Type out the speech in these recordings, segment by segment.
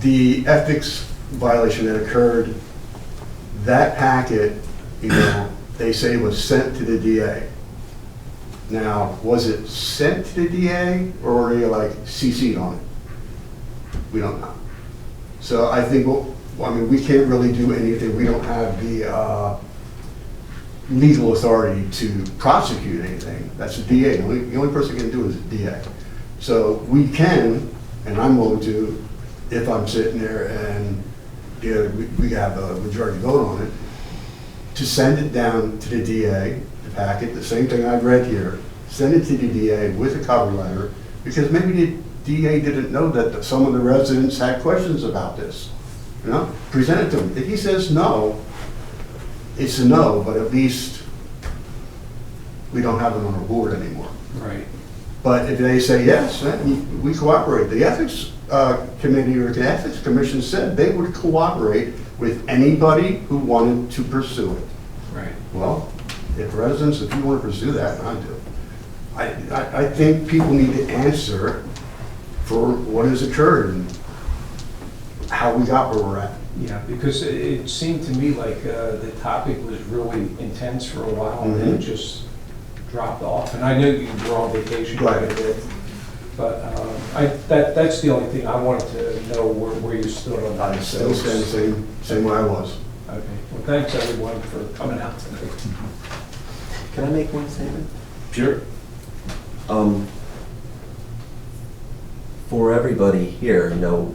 the ethics violation that occurred, that packet, you know, they say was sent to the DA. Now, was it sent to the DA or were they like CC'd on it? We don't know. So I think, I mean, we can't really do anything. We don't have the legal authority to prosecute anything. That's the DA. The only person who can do it is the DA. So we can, and I'm willing to, if I'm sitting there and we have a majority vote on it, to send it down to the DA, the packet, the same thing I've read here, send it to the DA with a cover letter, because maybe the DA didn't know that some of the residents had questions about this. You know, present it to him. If he says no, it's a no, but at least we don't have them on our board anymore. Right. But if they say yes, then we cooperate. The ethics committee or the ethics commission said they would cooperate with anybody who wanted to pursue it. Right. Well, if residents, if you want to pursue that, and I do, I think people need to answer for what has occurred and how we got where we're at. Yeah, because it seemed to me like the topic was really intense for a while and then it just dropped off. And I knew you were on vacation quite a bit, but that's the only thing I wanted to know where you stood on that. I still stand the same way I was. Okay. Well, thanks everyone for coming out tonight. Can I make one statement? Sure. For everybody here, you know,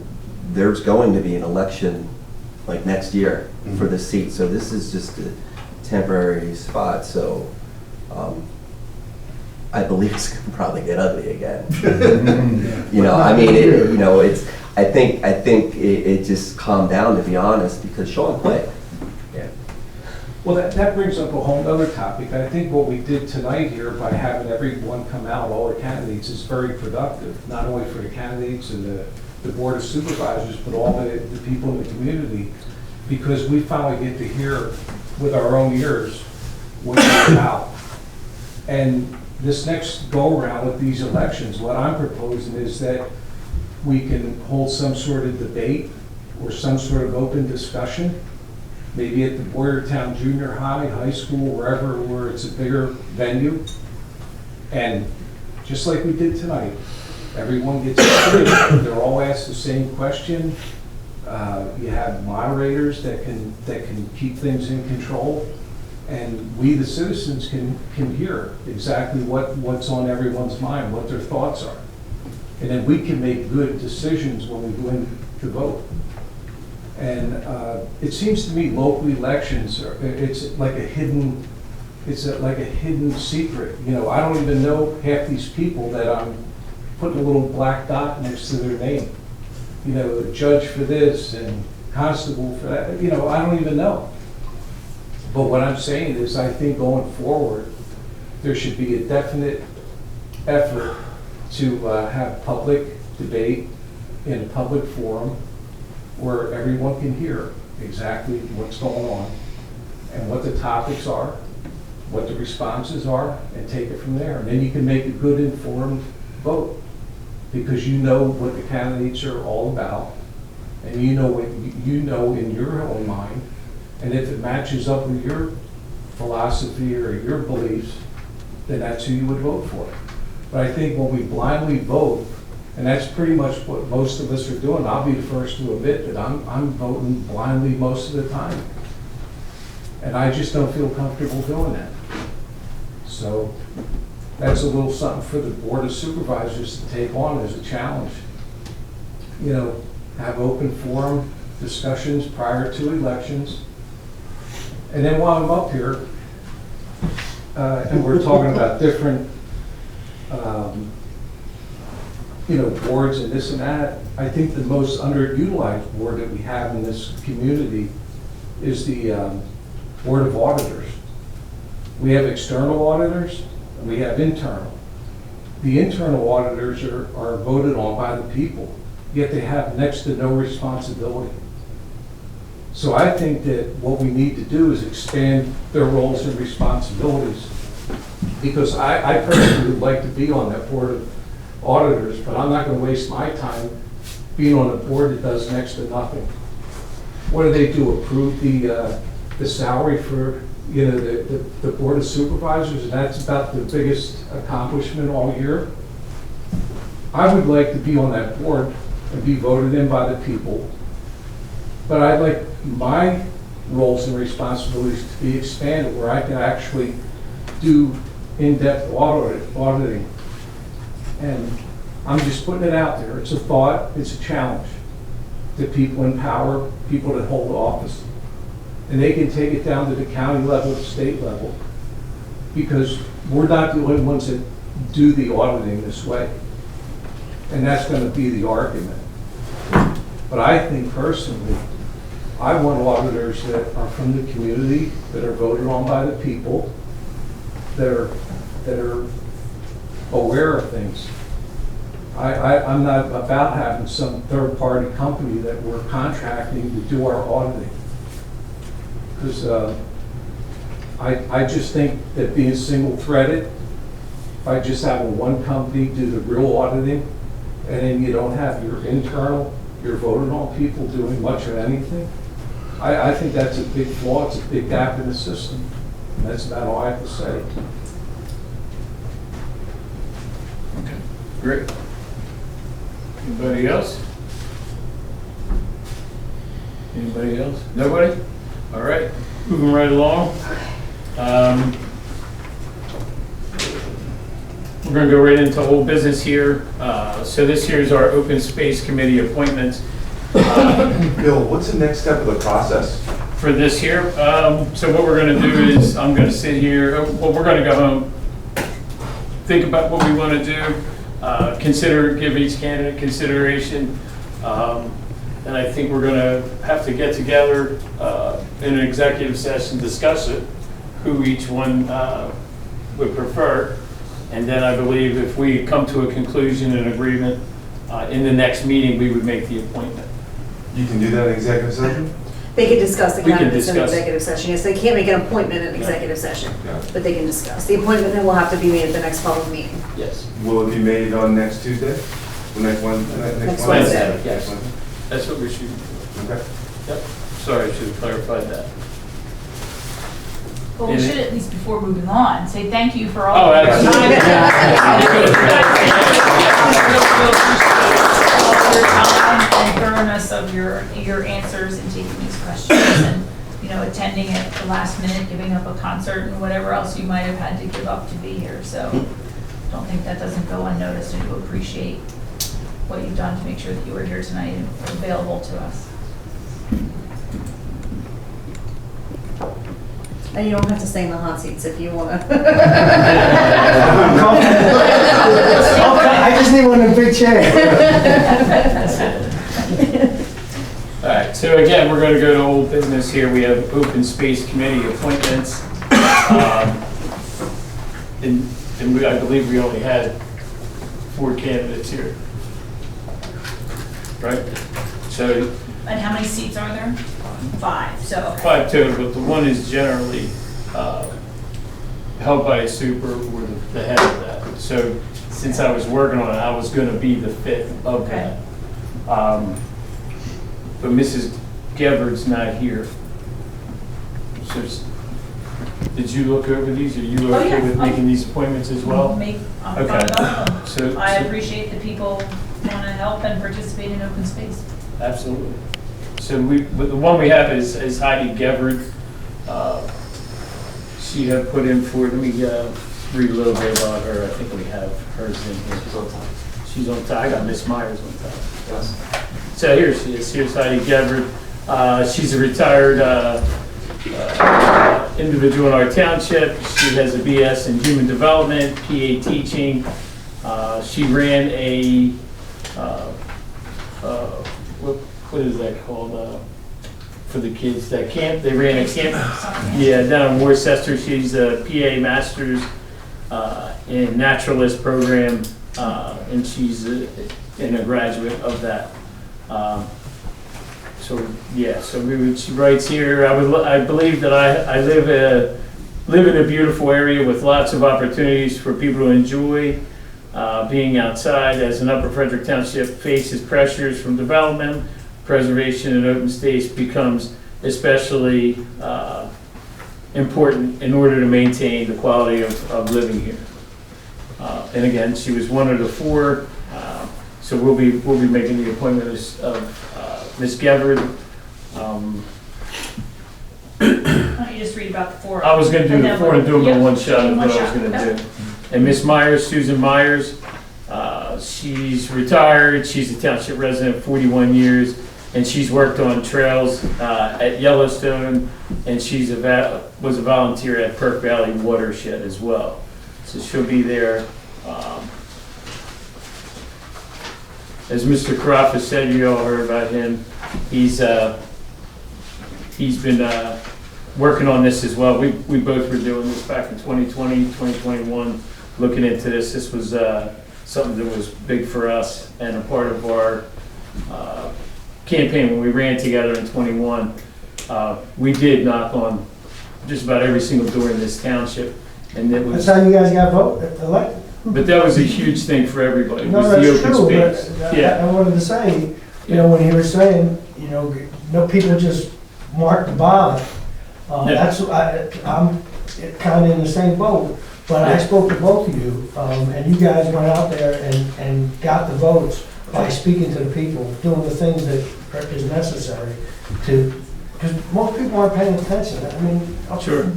there's going to be an election like next year for the seat. So this is just a temporary spot. So I believe it's going to probably get ugly again. You know, I mean, you know, I think it just calmed down, to be honest, because Sean quit. Yeah. Well, that brings up a whole other topic. I think what we did tonight here by having everyone come out, all the candidates, is very productive, not only for the candidates and the Board of Supervisors, but all the people in the community, because we finally get to hear with our own ears what it's about. And this next go-around with these elections, what I'm proposing is that we can hold some sort of debate or some sort of open discussion, maybe at the Boyertown Junior High, high school, wherever, where it's a bigger venue. And just like we did tonight, everyone gets to they're all asked the same question. You have moderators that can keep things in control, and we, the citizens, can hear exactly what's on everyone's mind, what their thoughts are. And then we can make good decisions when we go in to vote. And it seems to me local elections it's like a hidden secret. You know, I don't even know half these people that I'm putting a little black dot next to their name. You know, the judge for this and constable for that. You know, I don't even know. But what I'm saying is, I think going forward, there should be a definite effort to have public debate in a public forum where everyone can hear exactly what's going on and what the topics are, what the responses are, and take it from there. And then you can make a good informed vote, because you know what the candidates are all about, and you know what you know in your own mind, and if it matches up with your philosophy or your beliefs, then that's who you would vote for. But I think when we blindly vote, and that's pretty much what most of us are doing, I'll be the first to admit that I'm voting blindly most of the time. And I just don't feel comfortable doing that. So that's a little something for the Board of Supervisors to take on as a challenge. You know, have open forum discussions prior to elections. And then while I'm up here, and we're talking about different boards and this and that, I think the most underutilized board that we have in this community is the Board of Auditors. We have external auditors and we have internal. The internal auditors are voted on by the people, yet they have next to no responsibility. So I think that what we need to do is expand their roles and responsibilities, because I personally would like to be on that Board of Auditors, but I'm not going to waste my time being on a board that does next to nothing. What do they do, approve the salary for, you know, the Board of Supervisors, and that's about the biggest accomplishment all year? I would like to be on that board and be voted in by the people, but I'd like my roles and responsibilities to be expanded where I can actually do in-depth auditing. And I'm just putting it out there. It's a thought, it's a challenge to people in power, people that hold office. And they can take it down to the county level, the state level, because we're not the only ones that do the auditing this way. And that's going to be the argument. But I think personally, I want auditors that are from the community, that are voted on by the people, that are aware of things. I'm not about having some third-party company that we're contracting to do our auditing. Because I just think that being single-threaded, if I just have one company do the real auditing, and then you don't have your internal, your voted on people doing much of anything, I think that's a big flaw, it's a big gap in the system. And that's about all I have to say. Okay, great. Anybody else? Anybody else? Nobody? All right, moving right along. We're going to go right into old business here. So this here is our open space committee appointments. Bill, what's the next step of the process? For this here, so what we're going to do is I'm going to sit here, well, we're going to go home, think about what we want to do, give each candidate consideration, and I think we're going to have to get together in an executive session, discuss it, who each one would prefer, and then I believe if we come to a conclusion and agreement in the next meeting, we would make the appointment. You can do that in executive session? They can discuss the We can candidates in discuss. executive session. Yes, they can't make an appointment in executive session, Yeah. but they can discuss. The appointment then will have to be made at the next public meeting. Yes. Will it be made on next Tuesday? The next one? Next Wednesday, Yes. yes. That's what we're shooting for. Okay. Yep. Sorry, I should have clarified that. Well, we should at least, before moving on, say thank you for all. Oh, of your absolutely. time and thoroughness of your answers and taking these questions and, you know, attending at the last minute, giving up a concert and whatever else you might have had to give up to be here. So don't think that doesn't go unnoticed, and to appreciate what you've done to make sure that you were here tonight and available to us. And you don't have to stay in the hot seats if you want to. I just need one in a big chair. All right, so again, we're going to go to old business here. We have open space committee appointments. And I believe we only had 4 candidates here. Right? So And how many seats are there? 5, so, okay. 5 total, but the one is generally held by a super or the head of that. So since I was working on it, I was going to be the 5th of Okay. that. But Mrs. Gebhard's not here. So did you look over these? Are you Oh, okay yeah. with making these appointments as well? I'm fine Okay. with all of them. So- I so- appreciate that people want to help and participate in open space. Absolutely. So but the one we have is Heidi Gebhard. She had put in for, let me read a little bit about her. I think we have hers in here. She's on top. She's on top. I got Miss Myers on top. Yes. So here she is. Here's Heidi Gebhard. She's a retired individual in our township. She has a BS in human development, PA teaching. She ran a, what is that called, for the kids, that camp, they ran a camp, yeah, down in Worcester. She's a PA master's in naturalist program, and she's a graduate of that. So, yeah, so she writes here, I believe that I live in a beautiful area with lots of opportunities for people to enjoy. being outside as an Upper Frederick Township faces pressures from development, preservation and open space becomes especially important in order to maintain the quality of living here. And again, she was one of the four, so we'll be making the appointment of Ms. Gevard. Why don't you just read about the four? I was gonna do the four and do them in one shot, is Yep, what I was gonna do. And Miss Myers, Susan Myers, she's retired, she's a township resident, 41 years, and she's worked on trails at Yellowstone, and was a volunteer at Perk Valley Watershed as well. So she'll be there. As Mr. Carafa said, you all heard about him. He's been working on this as well. We both were doing this back in 2020, 2021, looking into this. This was something that was big for us and a part of our campaign when we ran together in 21. We did knock on just about every single door in this township, and it was. That's how you guys got elected. But that was a huge thing for everybody. No, was the that's open true, space. but Yeah. I wanted to say, when he was saying, no people just mark the ballot. Yeah. I'm kind of in the same boat, but I spoke to both of you, and you guys went out there and got the votes by speaking to the people, doing the things that is necessary because most people aren't paying attention. I mean, Sure.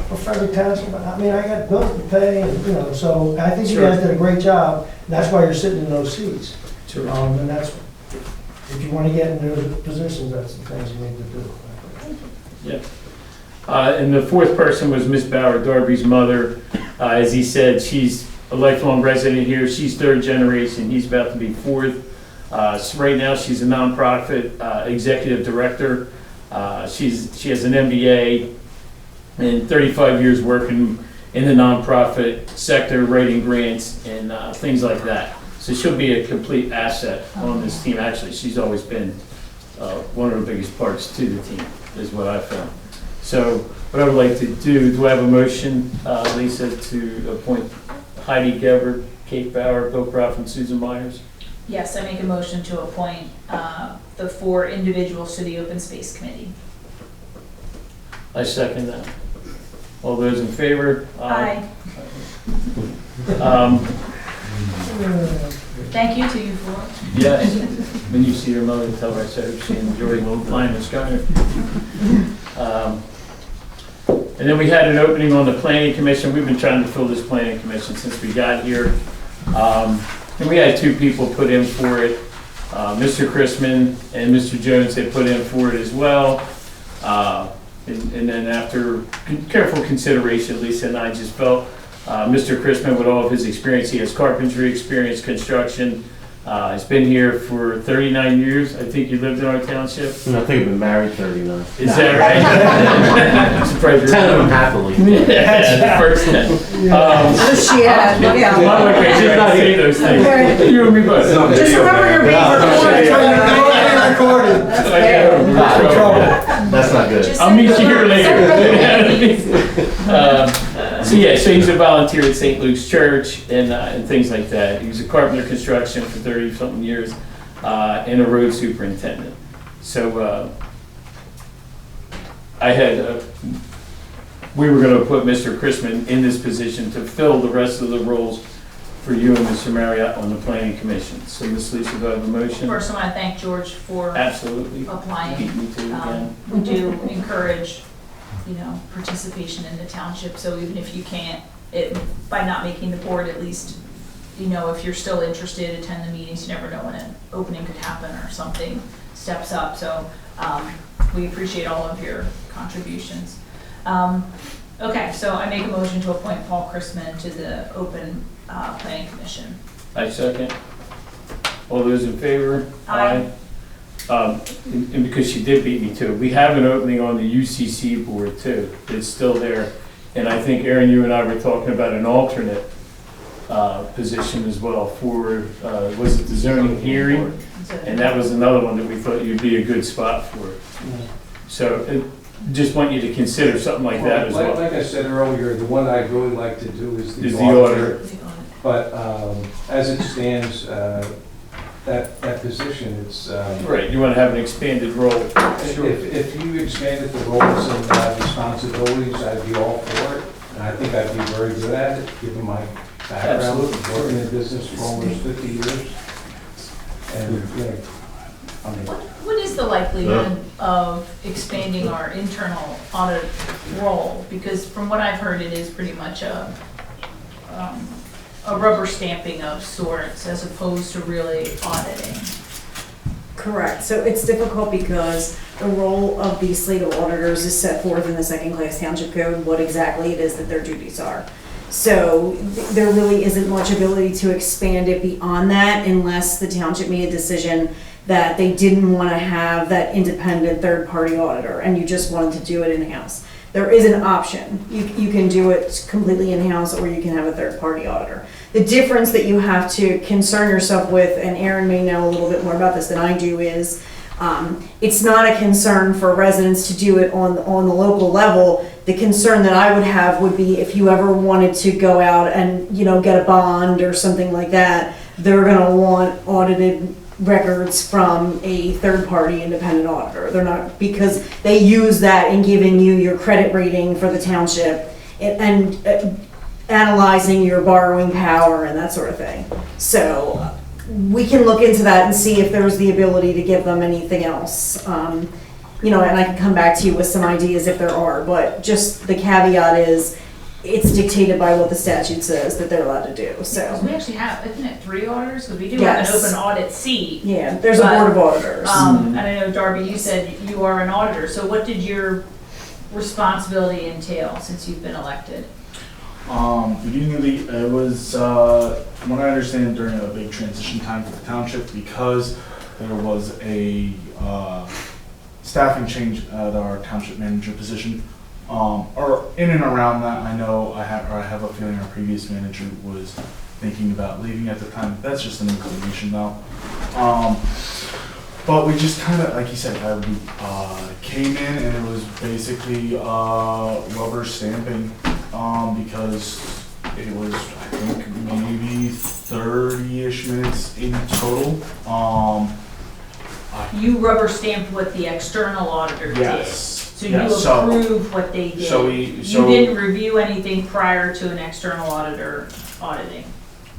For Frederick Township, I mean, I got bills to pay, and, so I think you Sure. guys did a great job, and that's why you're sitting in those seats. Sure. And that's, if you want to get into the positions, that's the things you need to do. Yeah. And the fourth person was Miss Bauer, Darby's mother. As he said, she's a lifelong resident here. She's third generation. He's about to be fourth. So right now, she's a nonprofit executive director. She has an MBA and 35 years working in the nonprofit sector, writing grants and things like that. So she'll be a complete asset on this team. Actually, she's always been one of the biggest parts to the team, is what I found. So what I would like to do I have a motion, Lisa, to appoint Heidi Gevard, Kate Bauer, Bill Croft, and Susan Myers? Yes, I make a motion to appoint the four individuals to the Open Space Committee. I second that. All those in favor? Aye. Thank you to you four. Yes. When you see your mother, tell her I said she enjoyed flying the Skyner. And then we had an opening on the planning commission. We've been trying to fill this planning commission since we got here. And we had two people put in for it. Mr. Chrisman and Mr. Jones had put in for it as well. And then after careful consideration, Lisa and I just felt Mr. Chrisman, with all of his experience, he has carpentry experience, construction. He's been here for 39 years. I think you lived in our township. I think we've been married 39. Is that right? Surprised you're 10 of them happily. Yeah, the first 10. She had, I'm yeah. not like I should not say those things. You and me both. Just remember you're being recorded. That's not good. Just I'll meet you here later. So he's a volunteer at St. Luke's Church and things like that. He was a carpenter construction for 30-something years and a road superintendent. So we were going to put Mr. Chrisman in this position to fill the rest of the roles for you and Mr. Marriott on the planning commission. So Ms. Lisa, do I have a motion? First, I want to thank George for Absolutely. applying. Beat me to it again. We do encourage, participation in the township, so even if you can't, by not making the board, at least, if you're still interested, attend the meetings. You never know when an opening could happen or something steps up, so we appreciate all of your contributions. Okay, so I make a motion to appoint Paul Chrisman to the Open Planning Commission. I second. All those in favor? Aye. And because she did beat me to it, we have an opening on the UCC board too. It's still there. And I think, Aaron, you and I were talking about an alternate position as well for, was it the zoning hearing? And that was another one that we thought you'd be a good spot for. So just want you to consider something like that as well. Like I said earlier, the one I'd really like to do is Is the the auditor. auditor. But as it stands, that position, it's, Right, you want to have an expanded role. if you expanded the roles and responsibilities, I'd be all for it. And I think I'd be very good at it, given my background, Absolutely. working in business for almost 50 years. And, you know, I mean, What is the likelihood of expanding our internal audit role? Because from what I've heard, it is pretty much a rubber stamping of sorts as opposed to really auditing. Correct, so it's difficult because the role of the slate of auditors is set forth in the second-class township code, what exactly it is that their duties are. So there really isn't much ability to expand it beyond that unless the township made a decision that they didn't want to have that independent third-party auditor and you just wanted to do it in-house. There is an option. You can do it completely in-house or you can have a third-party auditor. The difference that you have to concern yourself with, and Aaron may know a little bit more about this than I do, is it's not a concern for residents to do it on the local level. The concern that I would have would be if you ever wanted to go out and, you know, get a bond or something like that, they're gonna want audited records from a third-party independent auditor. They're not, because they use that in giving you your credit rating for the township and analyzing your borrowing power and that sort of thing. So we can look into that and see if there's the ability to give them anything else. You know, and I can come back to you with some ideas if there are, but just the caveat is it's dictated by what the statute says that they're allowed to do, Because so. we actually have, isn't it 3 auditors? Because we do have an Yes. open audit seat. Yeah, there's a board of auditors. And I know, Darby, you said you are an auditor, so what did your responsibility entail since you've been elected? Beginning of it was, from what I understand, during a big transition time for the township because there was a staffing change at our township manager position. Or in and around that, I know I have a feeling our previous manager was thinking about leaving at the time. That's just an inclination though. But we just kind of, like you said, we came in and it was basically rubber stamping because it was, I think, maybe 30-ish minutes in total. You rubber stamped what the external auditor did. Yes. So you Yeah, approved what they did. So You didn't review anything prior to an external auditor auditing.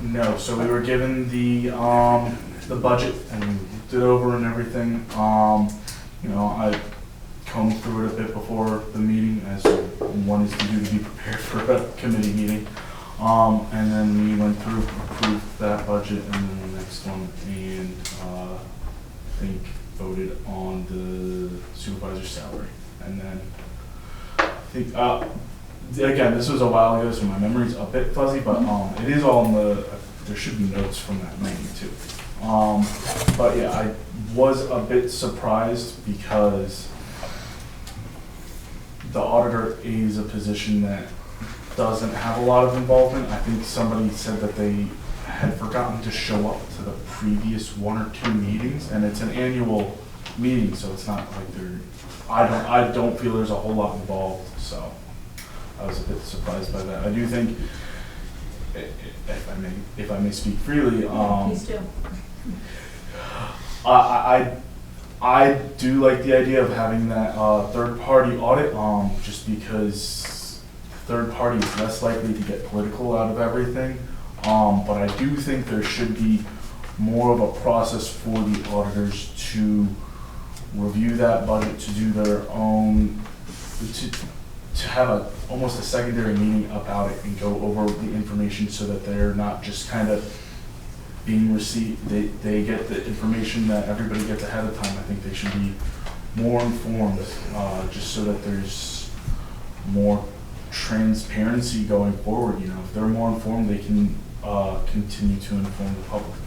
No, so we were given the budget and we looked it over and everything. You know, I combed through it a bit before the meeting, as one is to do to be prepared for a committee meeting. And then we went through, approved that budget, and then the next one, and I think voted on the supervisor's salary. And then I think, again, this was a while ago, so my memory's a bit fuzzy, but it is all in the, there should be notes from that meeting too. But yeah, I was a bit surprised because the auditor is a position that doesn't have a lot of involvement. I think somebody said that they had forgotten to show up to the previous 1 or 2 meetings, and it's an annual meeting, so it's not like they're, I don't feel there's a whole lot involved, so I was a bit surprised by that. I do think, if I may speak freely, Please do. I do like the idea of having that third-party audit, just because third party is less likely to get political out of everything. But I do think there should be more of a process for the auditors to review that budget, to do their own, to have almost a secondary meeting about it and go over the information so that they're not just kind of being received, they get the information that everybody gets ahead of time. I think they should be more informed, just so that there's more transparency going forward. You know, if they're more informed, they can continue to inform the public.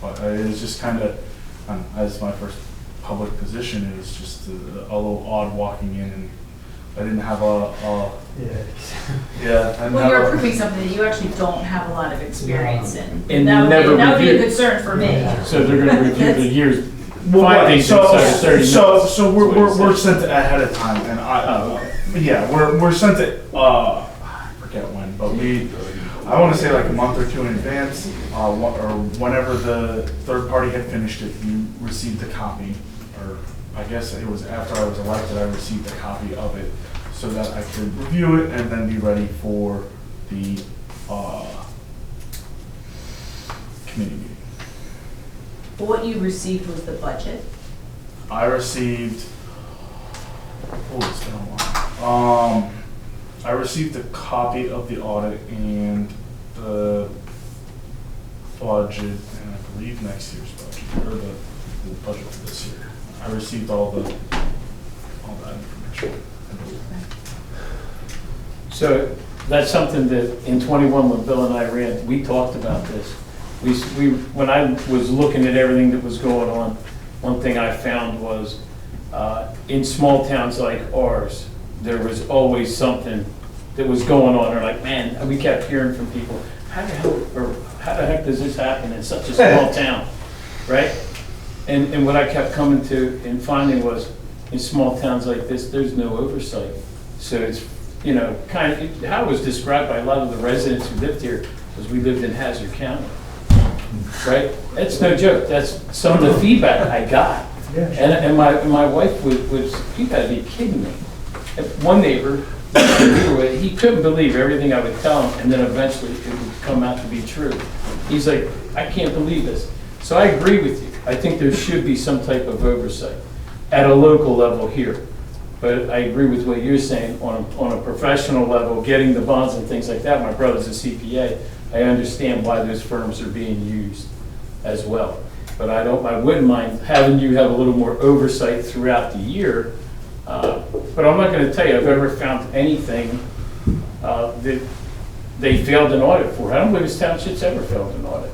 But it's just kind of, as my first public position, it was just a little odd walking in, and I didn't have Well, you're approving something that you actually don't have a lot of experience in. And That would be a reviewed. concern for me. So they're gonna review the years, Well, findings so, inside of 30 minutes. so we're sent it ahead of time, and we're sent it, I forget when, but I want to say like a month or two in advance, or whenever the third party had finished it, you received a copy, or I guess it was after I was elected, I received a copy of it so that I could review it and then be ready for the committee meeting. What you received was the budget. I received, it's been a while. I received a copy of the audit and the budget, and I believe next year's budget, or the budget for this year. I received all that information. So that's something that in 21, when Bill and I ran, we talked about this. When I was looking at everything that was going on, one thing I found was in small towns like ours, there was always something that was going on. Or like, man, we kept hearing from people, how the heck does this happen in such a small town, right? And what I kept coming to and finding was, in small towns like this, there's no oversight. So it's, kind of, how it was described by a lot of the residents who lived here was we lived in Hazard County, right? That's no joke. That's some of the feedback I got. And my wife was, you gotta be kidding me. One neighbor, he couldn't believe everything I would tell him, and then eventually it would come out to be true. He's like, I can't believe this. So I agree with you. I think there should be some type of oversight at a local level here. But I agree with what you're saying on a professional level, getting the bonds and things like that. My brother's a CPA. I understand why those firms are being used as well. But I wouldn't mind having you have a little more oversight throughout the year. But I'm not going to tell you I've ever found anything that they failed an audit for. I don't believe this township's ever failed an audit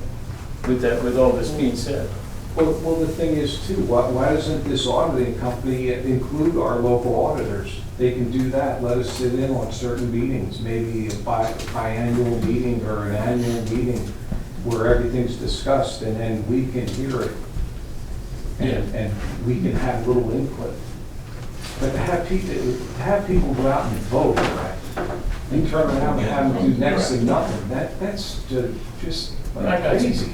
with all this being said. Well, the thing is too, why doesn't this auditing company include our local auditors? They can do that, let us sit in on certain meetings, maybe a biannual meeting or an annual meeting where everything's discussed, and then we can hear it. And we can have little input. But to have people go out and vote, and turn around and have them do next to nothing, that's just crazy.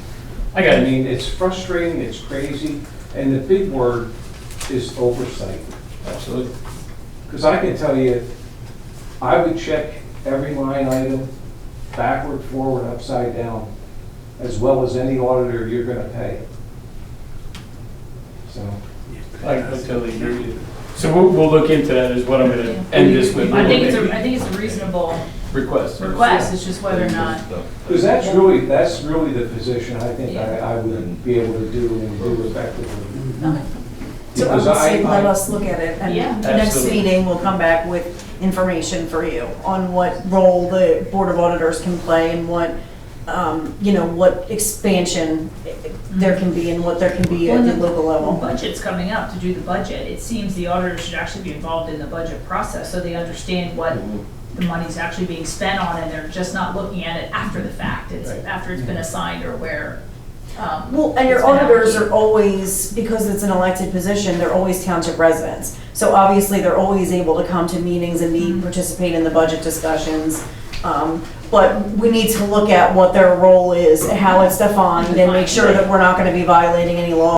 I mean, it's frustrating, it's crazy, and the big word is oversight. Absolutely. Because I can tell you, I would check every line item, backward, forward, upside down, as well as any auditor you're gonna pay. So. I totally agree with you. So we'll look into that, is what I'm going to end this with. I think it's a reasonable request. It's just whether or not. Because that's really the position I think I would be able to do and do effectively. Okay. So I would say let us look at it, Yeah. and the next Absolutely. meeting, we'll come back with information for you on what role the Board of Auditors can play and what, what expansion there can be and what there can be at the local The level. budget's coming up to do the budget. It seems the auditors should actually be involved in the budget process so they understand what the money's actually being spent on, and they're just not looking at it after the fact. It's after it's been assigned or where. Well, and your it's been auditors allocated. are always, because it's an elected position, they're always township residents. So obviously, they're always able to come to meetings and participate in the budget discussions. But we need to look at what their role is, how it's defined, and make sure that we're not gonna be violating any law.